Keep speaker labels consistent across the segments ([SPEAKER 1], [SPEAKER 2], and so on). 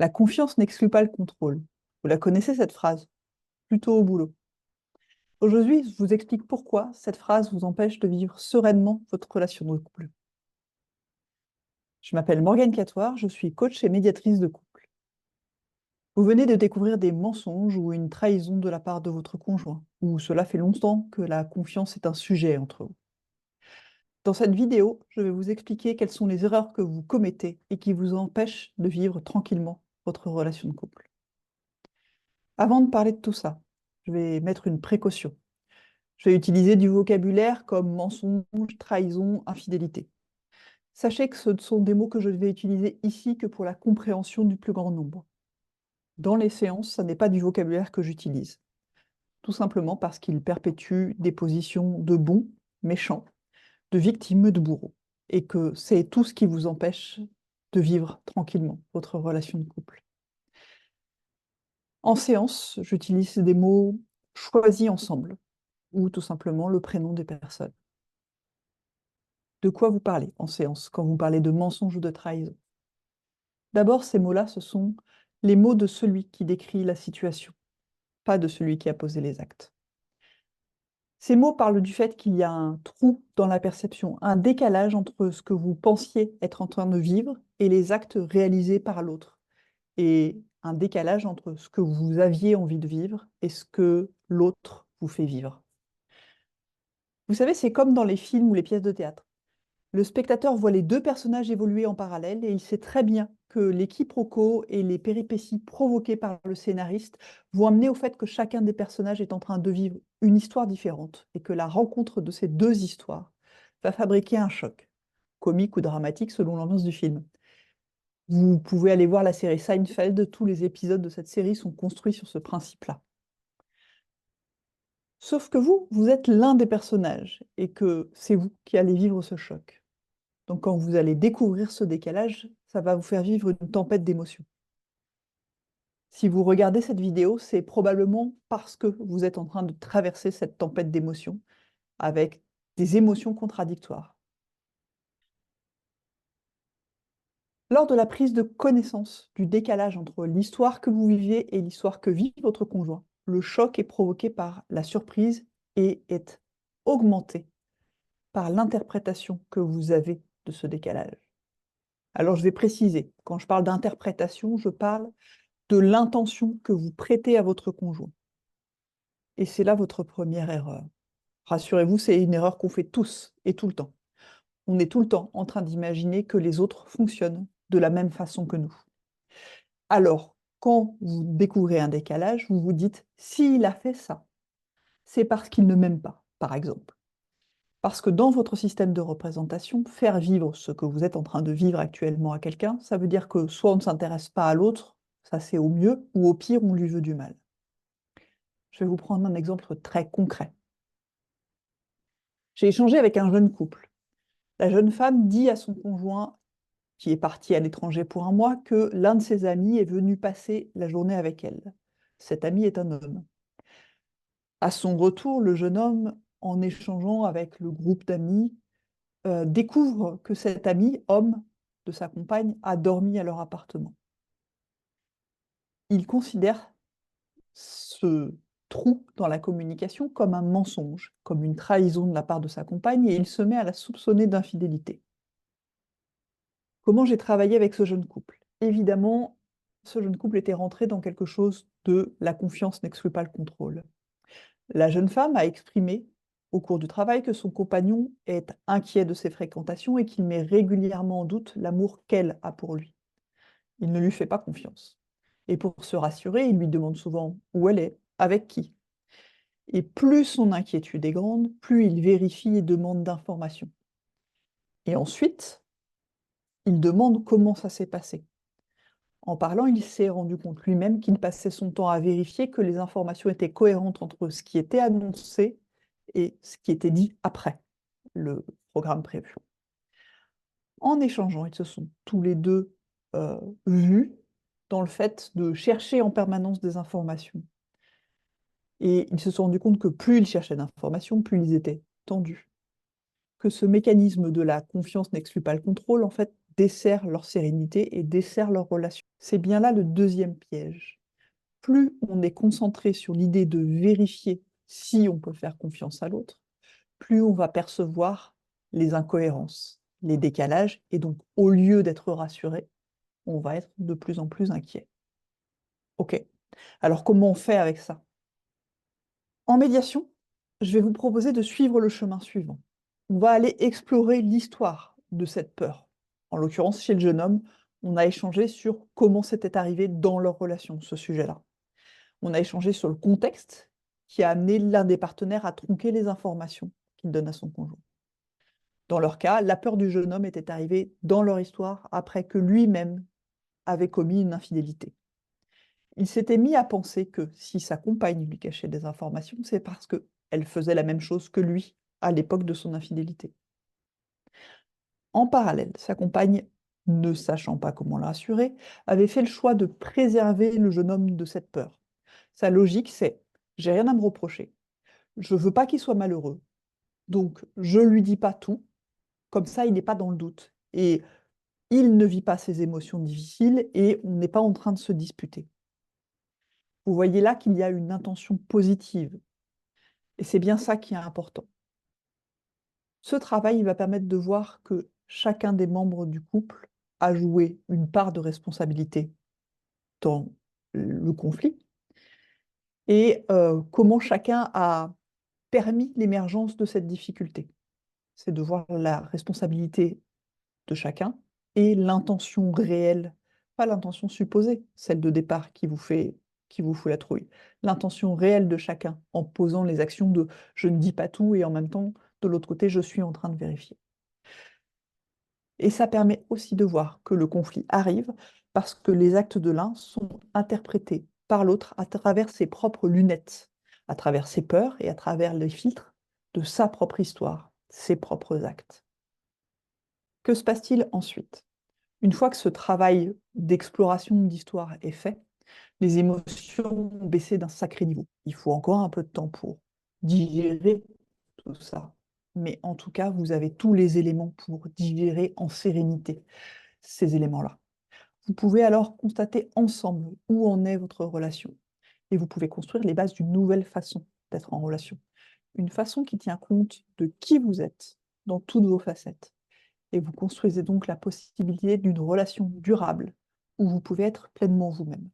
[SPEAKER 1] La confiance n'exclut pas le contrôle. Vous la connaissez, cette phrase? Plutôt au boulot. Aujourd'hui, je vous explique pourquoi cette phrase vous empêche de vivre sereinement votre relation de couple. Je m'appelle Morgane Catoire, je suis coach et médiatrice de couple. Vous venez de découvrir des mensonges ou une trahison de la part de votre conjoint, ou cela fait longtemps que la confiance est un sujet entre vous. Dans cette vidéo, je vais vous expliquer quelles sont les erreurs que vous commettez et qui vous empêchent de vivre tranquillement votre relation de couple. Avant de parler de tout ça, je vais mettre une précaution. Je vais utiliser du vocabulaire comme mensonge, trahison, infidélité. Sachez que ce sont des mots que je ne vais utiliser ici que pour la compréhension du plus grand nombre. Dans les séances, ce n'est pas du vocabulaire que j'utilise, tout simplement parce qu'il perpétue des positions de bon, méchant, de victime, de bourreau, et que c'est tout ce qui vous empêche de vivre tranquillement votre relation de couple. En séance, j'utilise des mots choisis ensemble, ou tout simplement le prénom des personnes. De quoi vous parlez en séance quand vous parlez de mensonge ou de trahison? D'abord, ces mots-là, ce sont les mots de celui qui décrit la situation, pas de celui qui a posé les actes. Ces mots parlent du fait qu'il y a un trou dans la perception, un décalage entre ce que vous pensiez être en train de vivre et les actes réalisés par l'autre, et un décalage entre ce que vous aviez envie de vivre et ce que l'autre vous fait vivre. Vous savez, c'est comme dans les films ou les pièces de théâtre. Le spectateur voit les deux personnages évoluer en parallèle et il sait très bien que les quiproquos et les péripéties provoquées par le scénariste vont amener au fait que chacun des personnages est en train de vivre une histoire différente et que la rencontre de ces deux histoires va fabriquer un choc, comique ou dramatique selon l'ambiance du film. Vous pouvez aller voir la série Seinfeld, tous les épisodes de cette série sont construits sur ce principe-là. Sauf que vous êtes l'un des personnages et que c'est vous qui allez vivre ce choc. Donc quand vous allez découvrir ce décalage, ça va vous faire vivre une tempête d'émotions. Si vous regardez cette vidéo, c'est probablement parce que vous êtes en train de traverser cette tempête d'émotions avec des émotions contradictoires. Lors de la prise de connaissance du décalage entre l'histoire que vous viviez et l'histoire que vit votre conjoint, le choc est provoqué par la surprise et est augmenté par l'interprétation que vous avez de ce décalage. Alors je vais préciser, quand je parle d'interprétation, je parle de l'intention que vous prêtez à votre conjoint. Et c'est là votre première erreur. Rassurez-vous, c'est une erreur qu'on fait tous et tout le temps. On est tout le temps en train d'imaginer que les autres fonctionnent de la même façon que nous. Alors, quand vous découvrez un décalage, vous vous dites, s'il a fait ça, c'est parce qu'il ne m'aime pas, par exemple. Parce que dans votre système de représentation, faire vivre ce que vous êtes en train de vivre actuellement à quelqu'un, ça veut dire que soit on ne s'intéresse pas à l'autre, ça c'est au mieux, ou au pire, on lui veut du mal. Je vais vous prendre un exemple très concret. J'ai échangé avec un jeune couple. La jeune femme dit à son conjoint, qui est parti à l'étranger pour un mois, que l'un de ses amis est venu passer la journée avec elle. Cet ami est un homme. À son retour, le jeune homme, en échangeant avec le groupe d'amis, découvre que cet ami, homme de sa compagne, a dormi à leur appartement. Il considère ce trou dans la communication comme un mensonge, comme une trahison de la part de sa compagne, et il se met à la soupçonner d'infidélité. Comment j'ai travaillé avec ce jeune couple? Évidemment, ce jeune couple était rentré dans quelque chose de la confiance n'exclut pas le contrôle. La jeune femme a exprimé au cours du travail que son compagnon est inquiet de ses fréquentations et qu'il met régulièrement en doute l'amour qu'elle a pour lui. Il ne lui fait pas confiance. Et pour se rassurer, il lui demande souvent où elle est, avec qui. Et plus son inquiétude est grande, plus il vérifie et demande d'informations. Et ensuite, il demande comment ça s'est passé. En parlant, il s'est rendu compte lui-même qu'il passait son temps à vérifier que les informations étaient cohérentes entre ce qui était annoncé et ce qui était dit après le programme prévu. En échangeant, ils se sont tous les deux vus dans le fait de chercher en permanence des informations. Et ils se sont rendus compte que plus ils cherchaient d'informations, plus ils étaient tendus. Que ce mécanisme de la confiance n'exclut pas le contrôle, en fait, dessert leur sérénité et dessert leur relation. C'est bien là le deuxième piège. Plus on est concentré sur l'idée de vérifier si on peut faire confiance à l'autre, plus on va percevoir les incohérences, les décalages, et donc au lieu d'être rassuré, on va être de plus en plus inquiet. Ok, alors comment on fait avec ça? En médiation, je vais vous proposer de suivre le chemin suivant. On va aller explorer l'histoire de cette peur. En l'occurrence, chez le jeune homme, on a échangé sur comment c'était arrivé dans leur relation, ce sujet-là. On a échangé sur le contexte qui a amené l'un des partenaires à tronquer les informations qu'il donne à son conjoint. Dans leur cas, la peur du jeune homme était arrivée dans leur histoire après que lui-même avait commis une infidélité. Il s'était mis à penser que si sa compagne lui cachait des informations, c'est parce qu'elle faisait la même chose que lui à l'époque de son infidélité. En parallèle, sa compagne, ne sachant pas comment le rassurer, avait fait le choix de préserver le jeune homme de cette peur. Sa logique, c'est: j'ai rien à me reprocher, je veux pas qu'il soit malheureux, donc je lui dis pas tout, comme ça il n'est pas dans le doute. Et il ne vit pas ses émotions difficiles et on n'est pas en train de se disputer. Vous voyez là qu'il y a une intention positive. Et c'est bien ça qui est important. Ce travail, il va permettre de voir que chacun des membres du couple a joué une part de responsabilité dans le conflit et comment chacun a permis l'émergence de cette difficulté. C'est de voir la responsabilité de chacun et l'intention réelle, pas l'intention supposée, celle de départ qui vous fout la trouille. L'intention réelle de chacun en posant les actions de je ne dis pas tout et en même temps, de l'autre côté, je suis en train de vérifier. Et ça permet aussi de voir que le conflit arrive parce que les actes de l'un sont interprétés par l'autre à travers ses propres lunettes, à travers ses peurs et à travers les filtres de sa propre histoire, ses propres actes. Que se passe-t-il ensuite? Une fois que ce travail d'exploration d'histoire est fait, les émotions ont baissé d'un sacré niveau. Il faut encore un peu de temps pour digérer tout ça. Mais en tout cas, vous avez tous les éléments pour digérer en sérénité ces éléments-là. Vous pouvez alors constater ensemble où en est votre relation. Et vous pouvez construire les bases d'une nouvelle façon d'être en relation. Une façon qui tient compte de qui vous êtes dans toutes vos facettes. Et vous construisez donc la possibilité d'une relation durable où vous pouvez être pleinement vous-même.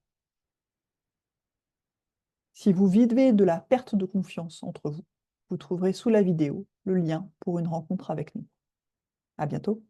[SPEAKER 1] Si vous vivez de la perte de confiance entre vous, vous trouverez sous la vidéo le lien pour une rencontre avec nous. À bientôt.